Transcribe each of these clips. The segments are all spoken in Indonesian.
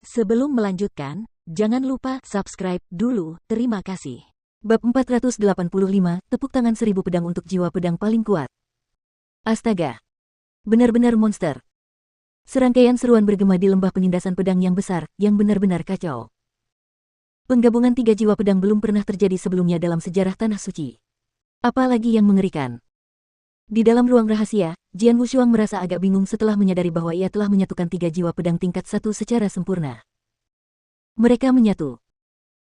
Sebelum melanjutkan, jangan lupa subscribe dulu, terima kasih. Bab 485, tepuk tangan 1000 pedang untuk jiwa pedang paling kuat. Astaga! Benar-benar monster. Serangkaian seruan bergema di lembah penindasan pedang yang besar, yang benar-benar kacau. Penggabungan 3 jiwa pedang belum pernah terjadi sebelumnya dalam sejarah Tanah Suci. Apalagi yang mengerikan. Di dalam ruang rahasia, Jian Wushuang merasa agak bingung setelah menyadari bahwa ia telah menyatukan 3 jiwa pedang tingkat 1 secara sempurna. Mereka menyatu.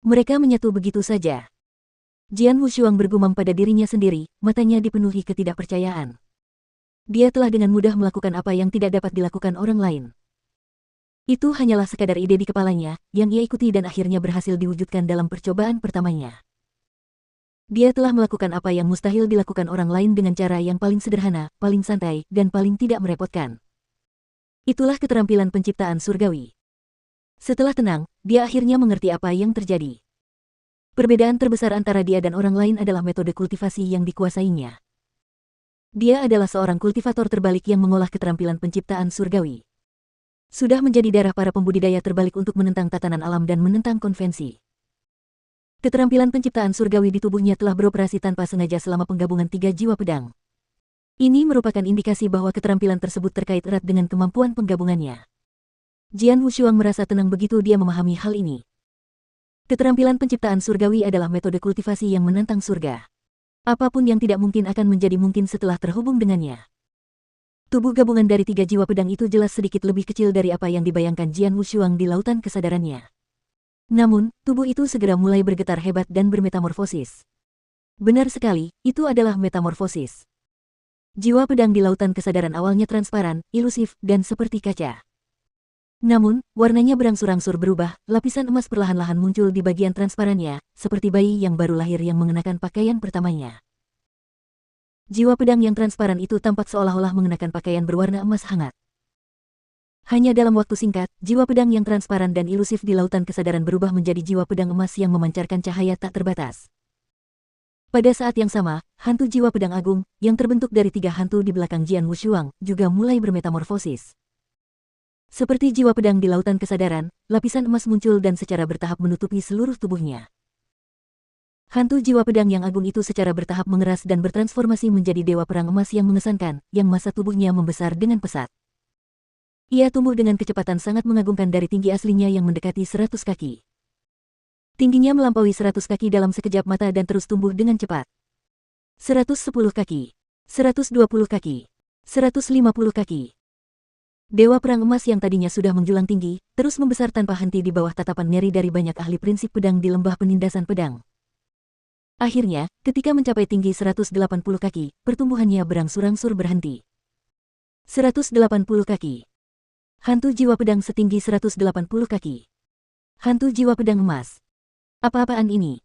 Mereka menyatu begitu saja. Jian Wushuang bergumam pada dirinya sendiri, matanya dipenuhi ketidakpercayaan. Dia telah dengan mudah melakukan apa yang tidak dapat dilakukan orang lain. Itu hanyalah sekadar ide di kepalanya, yang ia ikuti dan akhirnya berhasil diwujudkan dalam percobaan pertamanya. Dia telah melakukan apa yang mustahil dilakukan orang lain dengan cara yang paling sederhana, paling santai, dan paling tidak merepotkan. Itulah keterampilan penciptaan surgawi. Setelah tenang, dia akhirnya mengerti apa yang terjadi. Perbedaan terbesar antara dia dan orang lain adalah metode kultivasi yang dikuasainya. Dia adalah seorang kultivator terbalik yang mengolah keterampilan penciptaan surgawi. Sudah menjadi darah para pembudidaya terbalik untuk menentang tatanan alam dan menentang konvensi. Keterampilan penciptaan surgawi di tubuhnya telah beroperasi tanpa sengaja selama penggabungan 3 jiwa pedang. Ini merupakan indikasi bahwa keterampilan tersebut terkait erat dengan kemampuan penggabungannya. Jian Wushuang merasa tenang begitu dia memahami hal ini. Keterampilan penciptaan surgawi adalah metode kultivasi yang menantang surga. Apapun yang tidak mungkin akan menjadi mungkin setelah terhubung dengannya. Tubuh gabungan dari 3 jiwa pedang itu jelas sedikit lebih kecil dari apa yang dibayangkan Jian Wushuang di lautan kesadarannya. Namun, tubuh itu segera mulai bergetar hebat dan bermetamorfosis. Benar sekali, itu adalah metamorfosis. Jiwa pedang di lautan kesadaran awalnya transparan, ilusif, dan seperti kaca. Namun, warnanya berangsur-angsur berubah, lapisan emas perlahan-lahan muncul di bagian transparannya, seperti bayi yang baru lahir yang mengenakan pakaian pertamanya. Jiwa pedang yang transparan itu tampak seolah-olah mengenakan pakaian berwarna emas hangat. Hanya dalam waktu singkat, jiwa pedang yang transparan dan ilusif di lautan kesadaran berubah menjadi jiwa pedang emas yang memancarkan cahaya tak terbatas. Pada saat yang sama, hantu jiwa pedang agung, yang terbentuk dari 3 hantu di belakang Jian Wushuang, juga mulai bermetamorfosis. Seperti jiwa pedang di lautan kesadaran, lapisan emas muncul dan secara bertahap menutupi seluruh tubuhnya. Hantu jiwa pedang yang agung itu secara bertahap mengeras dan bertransformasi menjadi dewa perang emas yang mengesankan, yang massa tubuhnya membesar dengan pesat. Ia tumbuh dengan kecepatan sangat mengagumkan dari tinggi aslinya yang mendekati 100 kaki. Tingginya melampaui 100 kaki dalam sekejap mata dan terus tumbuh dengan cepat. 110 kaki, 120 kaki, 150 kaki. Dewa perang emas yang tadinya sudah menjulang tinggi, terus membesar tanpa henti di bawah tatapan ngeri dari banyak ahli prinsip pedang di lembah penindasan pedang. Akhirnya, ketika mencapai tinggi 180 kaki, pertumbuhannya berangsur-angsur berhenti. 180 kaki. Hantu jiwa pedang setinggi 180 kaki. Hantu jiwa pedang emas. Apa-apaan ini?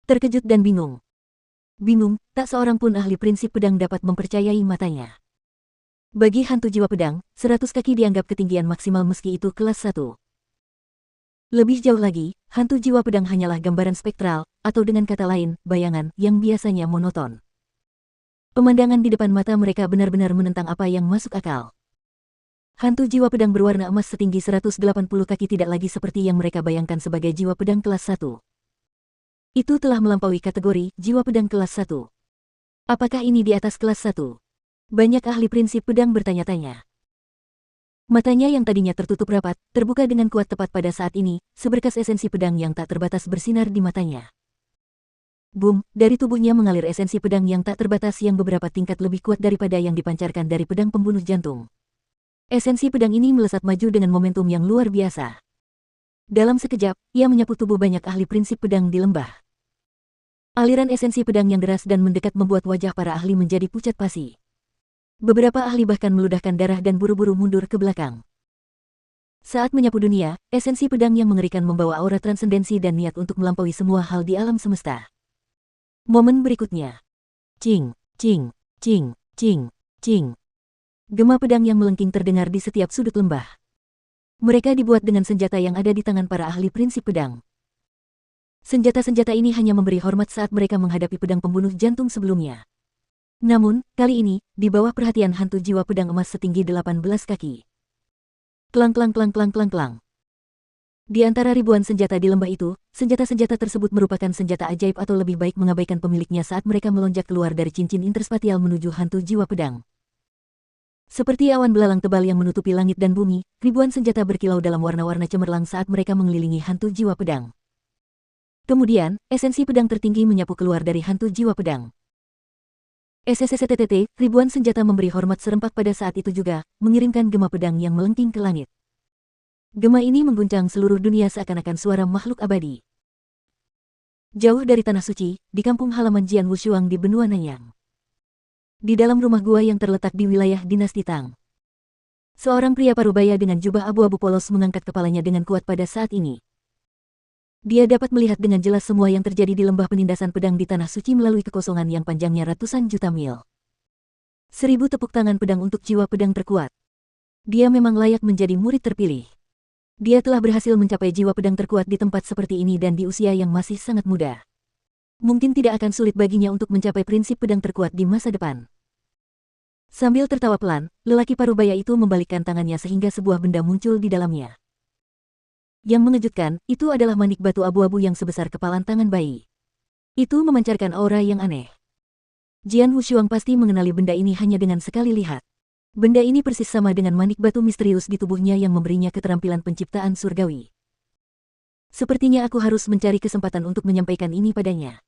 Terkejut dan bingung. Bingung, tak seorang pun ahli prinsip pedang dapat mempercayai matanya. Bagi hantu jiwa pedang, 100 kaki dianggap ketinggian maksimal meski itu kelas 1. Lebih jauh lagi, hantu jiwa pedang hanyalah gambaran spektral, atau dengan kata lain, bayangan, yang biasanya monoton. Pemandangan di depan mata mereka benar-benar menentang apa yang masuk akal. Hantu jiwa pedang berwarna emas setinggi 180 kaki tidak lagi seperti yang mereka bayangkan sebagai jiwa pedang kelas 1. Itu telah melampaui kategori jiwa pedang kelas 1. Apakah ini di atas kelas 1? Banyak ahli prinsip pedang bertanya-tanya. Matanya yang tadinya tertutup rapat, terbuka dengan kuat tepat pada saat ini, seberkas esensi pedang yang tak terbatas bersinar di matanya. Boom, dari tubuhnya mengalir esensi pedang yang tak terbatas yang beberapa tingkat lebih kuat daripada yang dipancarkan dari pedang pembunuh jantung. Esensi pedang ini melesat maju dengan momentum yang luar biasa. Dalam sekejap, ia menyapu tubuh banyak ahli prinsip pedang di lembah. Aliran esensi pedang yang deras dan mendekat membuat wajah para ahli menjadi pucat pasi. Beberapa ahli bahkan meludahkan darah dan buru-buru mundur ke belakang. Saat menyapu dunia, esensi pedang yang mengerikan membawa aura transendensi dan niat untuk melampaui semua hal di alam semesta. Momen berikutnya. Cing, cing, cing, cing, cing. Gema pedang yang melengking terdengar di setiap sudut lembah. Mereka dibuat dengan senjata yang ada di tangan para ahli prinsip pedang. Senjata-senjata ini hanya memberi hormat saat mereka menghadapi pedang pembunuh jantung sebelumnya. Namun, kali ini, di bawah perhatian hantu jiwa pedang emas setinggi 18 kaki. Klang klang klang klang klang klang. Di antara ribuan senjata di lembah itu, senjata-senjata tersebut merupakan senjata ajaib atau lebih baik mengabaikan pemiliknya saat mereka melonjak keluar dari cincin interspatial menuju hantu jiwa pedang. Seperti awan belalang tebal yang menutupi langit dan bumi, ribuan senjata berkilau dalam warna-warna cemerlang saat mereka mengelilingi hantu jiwa pedang. Kemudian, esensi pedang tertinggi menyapu keluar dari hantu jiwa pedang. SSSTTT, ribuan senjata memberi hormat serempak pada saat itu juga, mengirimkan gema pedang yang melengking ke langit. Gema ini mengguncang seluruh dunia seakan-akan suara makhluk abadi. Jauh dari tanah suci, di kampung halaman Jian Wushuang di benua Nanyang. Di dalam rumah gua yang terletak di wilayah dinasti Tang. Seorang pria parubaya dengan jubah abu-abu polos mengangkat kepalanya dengan kuat pada saat ini. Dia dapat melihat dengan jelas semua yang terjadi di lembah penindasan pedang di tanah suci melalui kekosongan yang panjangnya ratusan juta mil. 1000 tepuk tangan pedang untuk jiwa pedang terkuat. Dia memang layak menjadi murid terpilih. Dia telah berhasil mencapai jiwa pedang terkuat di tempat seperti ini dan di usia yang masih sangat muda. Mungkin tidak akan sulit baginya untuk mencapai prinsip pedang terkuat di masa depan. Sambil tertawa pelan, lelaki parubaya itu membalikkan tangannya sehingga sebuah benda muncul di dalamnya. Yang mengejutkan, itu adalah manik batu abu-abu yang sebesar kepalan tangan bayi. Itu memancarkan aura yang aneh. Jian Wushuang pasti mengenali benda ini hanya dengan sekali lihat. Benda ini persis sama dengan manik batu misterius di tubuhnya yang memberinya keterampilan penciptaan surgawi. Sepertinya aku harus mencari kesempatan untuk menyampaikan ini padanya.